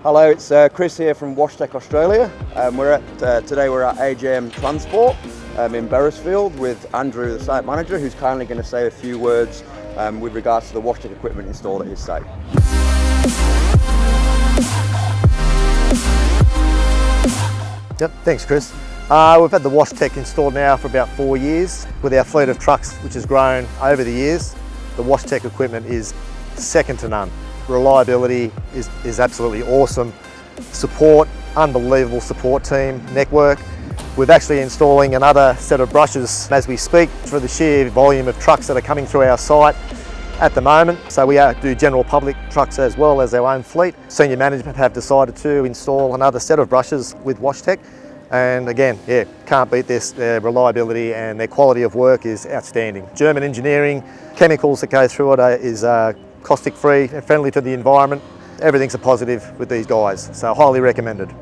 Hello, it's Chris here from WashTech Australia. Today we're at AJM Transport in Beresfield with Andrew, the site manager, who's kindly going to say a few words with regards to the WashTech equipment installed at his site. Yep, thanks Chris. We've had the WashTech installed now for about 4 years. With our fleet of trucks, which has grown over the years, the WashTech equipment is second to none. Reliability is absolutely awesome. Support, unbelievable support team, network. We're actually installing another set of brushes as we speak for the sheer volume of trucks that are coming through our site at the moment. So we do general public trucks as well as our own fleet. Senior management have decided to install another set of brushes with WashTech. And again, yeah, can't beat this. Their reliability and their quality of work is outstanding. German engineering, chemicals that go through it is caustic free and friendly to the environment. Everything's a positive with these guys, so highly recommended.